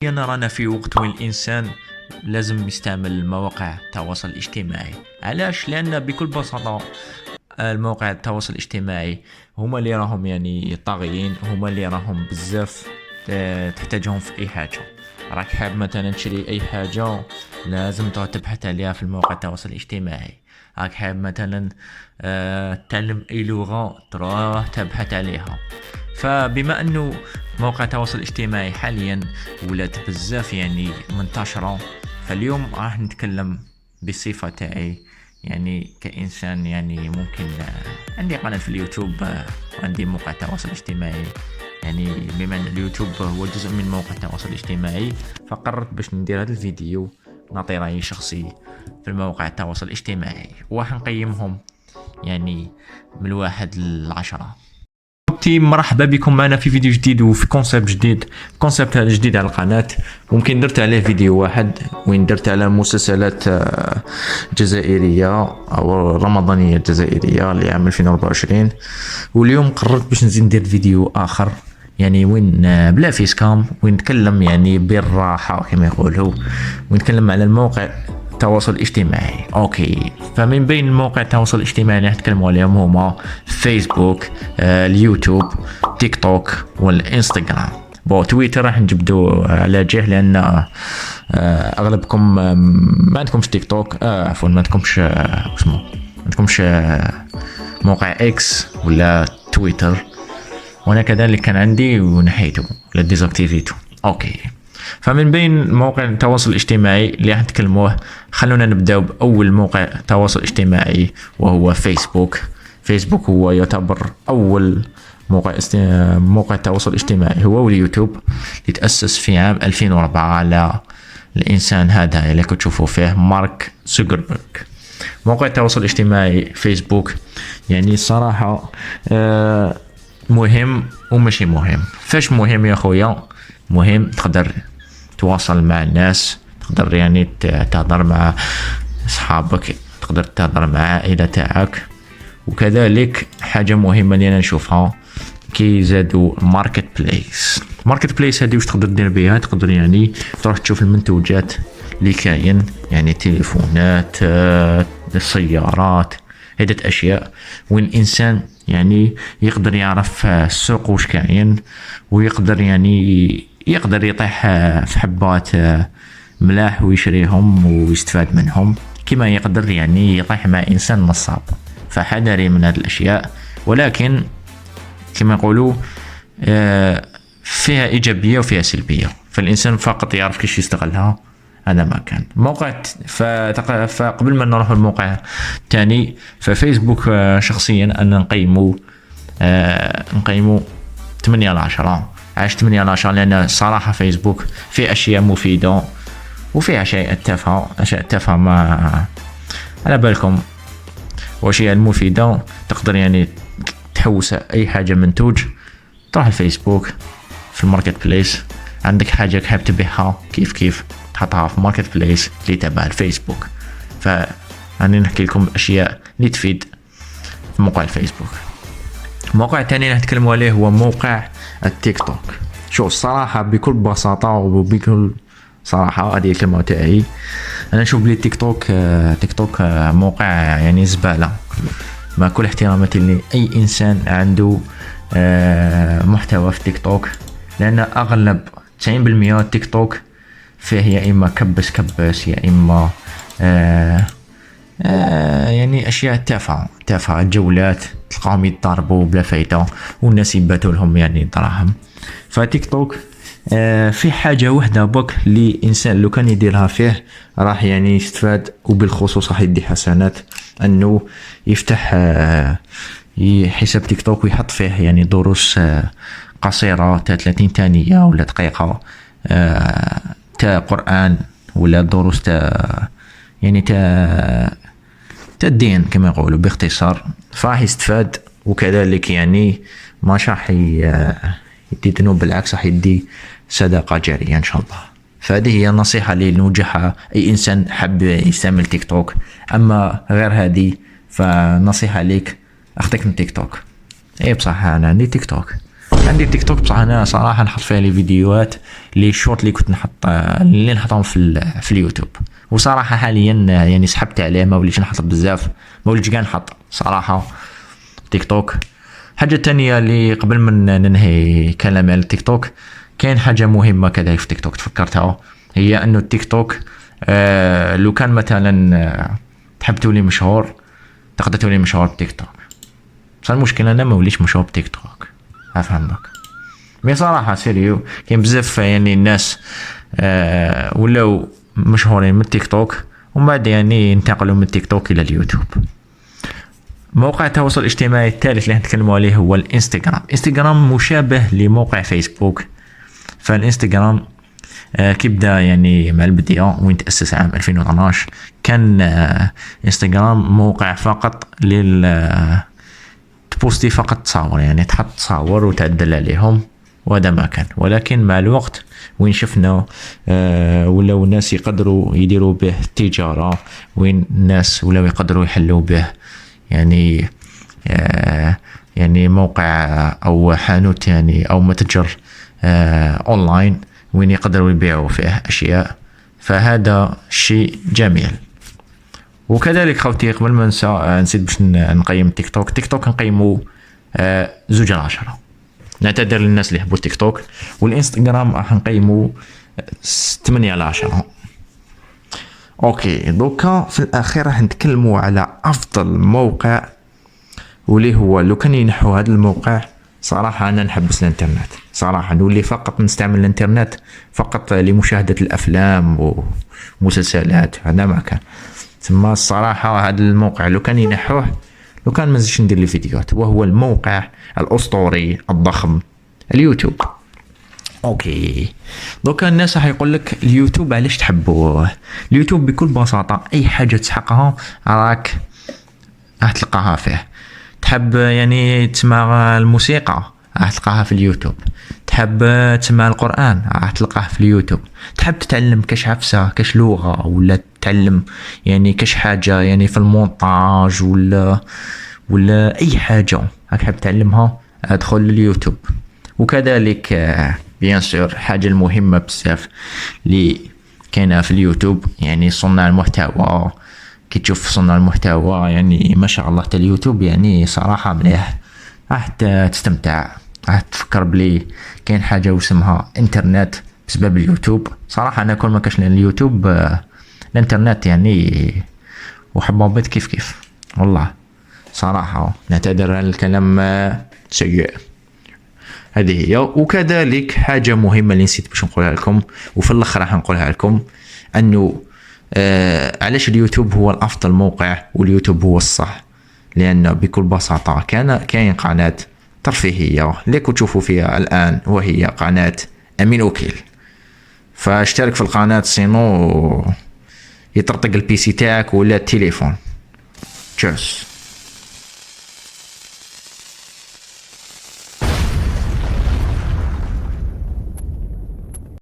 رانا في وقت وين الإنسان لازم يستعمل مواقع التواصل الاجتماعي. علاش؟ لأن بكل بساطة المواقع التواصل الاجتماعي هما اللي راهم يعني طاغيين، هما اللي راهم بزاف تحتاجهم في أي حاجة. راك حاب مثلا تشري أي حاجة لازم تبحث عليها في المواقع التواصل الاجتماعي. راك حاب مثلا تعلم أي لغة تروح تبحث عليها. فبما انه مواقع التواصل الاجتماعي حاليا ولات بزاف يعني منتشرة، فاليوم راح نتكلم بصفة تاعي يعني كإنسان يعني ممكن عندي قناة في اليوتيوب وعندي موقع تواصل اجتماعي. يعني بما ان اليوتيوب هو جزء من موقع التواصل الاجتماعي، فقررت باش ندير هذا الفيديو نعطي رأيي شخصي في المواقع التواصل الاجتماعي، وراح نقيمهم يعني من 1 ل10. مرحبا بكم معنا في فيديو جديد وفي كونسيبت جديد على القناة. ممكن درت عليه فيديو واحد وين درت على مسلسلات جزائرية او رمضانية جزائرية لعام 2024، واليوم قررت باش نزيد ندير فيديو اخر يعني وين بلا فيس كام، وين نتكلم يعني بالراحة كما يقولوا، ونتكلم على الموقع التواصل الاجتماعي. اوكي، فمن بين المواقع التواصل الاجتماعي اللي نتكلموا عليهم هما فيسبوك، اليوتيوب، تيك توك والانستغرام. تويتر راح نجبدو على جهه لان اغلبكم ما عندكمش تيك توك، عفوا ما عندكمش اسمه ما عندكمش موقع اكس ولا تويتر، وانا كذلك كان عندي ونحيته ولا ديزاكتيفيتو. اوكي، فمن بين مواقع التواصل الاجتماعي اللي راح نتكلموه، خلونا نبداو باول موقع تواصل اجتماعي وهو فيسبوك. فيسبوك هو يعتبر اول موقع تواصل اجتماعي، هو واليوتيوب، اللي تأسس في عام 2004 على الانسان هذا اللي كتشوفوا فيه مارك زوكربيرغ. موقع التواصل الاجتماعي فيسبوك يعني الصراحة مهم وماشي مهم. فاش مهم يا خويا؟ مهم تقدر تواصل مع الناس، تقدر يعني تهضر مع اصحابك، تقدر تهضر مع عائلة تاعك. وكذلك حاجة مهمة اللي انا نشوفها كي زادوا ماركت بليس هذه واش تقدر دير بها؟ تقدر يعني تروح تشوف المنتوجات اللي كاين، يعني تليفونات، السيارات، عدة اشياء، وين الانسان يعني يقدر يعرف السوق واش كاين، ويقدر يعني يقدر يطيح في حبات ملاح ويشريهم ويستفاد منهم، كما يقدر يعني يطيح مع انسان نصاب. فحذري من هذه الاشياء، ولكن كما يقولوا فيها ايجابيه وفيها سلبيه، فالانسان فقط يعرف كيفاش يستغلها. هذا ما كان موقع. فقبل ما نروح الموقع الثاني، ففيسبوك شخصيا انا نقيمه 8/10. عاش 8/10 لان صراحه فيسبوك فيه اشياء مفيده وفيه اشياء تافهه ما على بالكم. واشياء المفيده تقدر يعني تحوس اي حاجه منتوج، تروح الفيسبوك في الماركت بليس، عندك حاجه حاب تبيعها كيف تحطها في ماركت بليس اللي تبع الفيسبوك. فأنا نحكي لكم اشياء اللي تفيد في موقع الفيسبوك. الموقع الثاني اللي نتكلموا عليه هو موقع التيك توك. شوف الصراحه بكل بساطه وبكل صراحه هذه الكلمه تاعي، انا نشوف بلي تيك توك موقع يعني زباله. مع كل احتراماتي لاي انسان عنده محتوى في تيك توك، لان اغلب 90% تيك توك فيه يا اما كبس يا اما يعني اشياء تافهه، جولات تلقاهم يتضاربوا بلا فايده والناس يباتوا لهم يعني دراهم. فتيك توك في حاجه وحده بك اللي انسان لو كان يديرها فيه راح يعني يستفاد، وبالخصوص راح يدي حسنات، انه يفتح حساب تيك توك ويحط فيه يعني دروس قصيره 30 ثانيه ولا دقيقه تاع قرآن، ولا دروس يعني الدين كما يقولوا باختصار، فراح يستفاد. وكذلك يعني ما راح يدي ذنوب، بالعكس راح يدي صدقة جارية ان شاء الله. فهذه هي النصيحة اللي نوجهها اي انسان حب يستعمل تيك توك. اما غير هذه فنصيحة ليك اخذك من تيك توك. اي بصح انا عندي تيك توك، عندي تيك توك بصح انا صراحه نحط فيها لي فيديوهات لي شورت اللي كنت نحطهم في اليوتيوب. وصراحه حاليا يعني سحبت عليه، ما وليتش نحط بزاف، ما وليتش كاع نحط صراحه تيك توك. حاجه تانية اللي قبل من ننهي كلامي على التيك توك، كاين حاجه مهمه كذلك في تيك توك تفكرتها، هي انه التيك توك لو كان مثلا تحب تولي مشهور تقدر تولي مشهور بتيك توك. بصح المشكله انا ما وليش مشهور بتيك توك، افهمك. مي صراحه سيريو كاين بزاف يعني الناس ولاو مشهورين من التيك توك ومن بعد يعني انتقلوا من التيك توك الى اليوتيوب. موقع التواصل الاجتماعي الثالث اللي نتكلموا عليه هو الانستغرام. انستغرام مشابه لموقع فيسبوك. فالانستغرام كيبدا يعني مع البداية وين تأسس عام 2012 كان انستغرام موقع فقط تبوستي فقط تصاور، يعني تحط تصاور وتعدل عليهم وهذا ما كان. ولكن مع الوقت وين شفنا ولاو الناس يقدروا يديروا به تجارة، وين الناس ولاو يقدروا يحلوا به يعني يعني موقع او حانوت يعني او متجر اونلاين وين يقدروا يبيعوا فيه اشياء. فهذا شيء جميل. وكذلك خوتي قبل ما نسيت باش نقيم تيك توك. تيك توك نقيمو 2/10. نعتذر للناس اللي يحبوا تيك توك. والانستغرام راح نقيمو 8/10. اوكي دوكا في الاخير راح نتكلموا على افضل موقع، واللي هو لو كان ينحوا هذا الموقع صراحة أنا نحبس الإنترنت صراحة، نولي فقط نستعمل الإنترنت فقط لمشاهدة الأفلام ومسلسلات. هذا ما كان ثم الصراحة هذا الموقع لو كان ينحوه لو كان مازلش ندير لي فيديوهات، وهو الموقع الأسطوري الضخم اليوتيوب. اوكي دوكا الناس راح يقول لك اليوتيوب علاش تحبوه؟ اليوتيوب بكل بساطة أي حاجة تسحقها راك راح تلقاها فيه. تحب يعني تسمع الموسيقى راح تلقاها في اليوتيوب، تحب تسمع القرآن راح تلقاه في اليوتيوب، تحب تتعلم كاش عفسة كاش لغة ولا تتعلم يعني كاش حاجة يعني في المونتاج ولا أي حاجة راك حاب تعلمها ادخل اليوتيوب. وكذلك بيان سور حاجة المهمة بزاف اللي كاينة في اليوتيوب يعني صناع المحتوى. كي تشوف صناع المحتوى يعني ما شاء الله تاع اليوتيوب يعني صراحة مليح، راح تستمتع، راح تفكر بلي كاين حاجة واسمها انترنت بسبب اليوتيوب. صراحة انا كل ما كاش اليوتيوب الانترنت يعني وحبابات كيف والله صراحة. نعتذر على الكلام سيء هذه هي. وكذلك حاجة مهمة اللي نسيت باش نقولها لكم وفي الاخر راح نقولها لكم، انه علاش اليوتيوب هو الافضل موقع واليوتيوب هو الصح. لان بكل بساطة كاين قناة ترفيهية اللي تشوفوا فيها الان وهي قناة امين وكيل. فاشترك في القناة سينو يطرطق البيسي تاعك ولا التليفون. تشوس.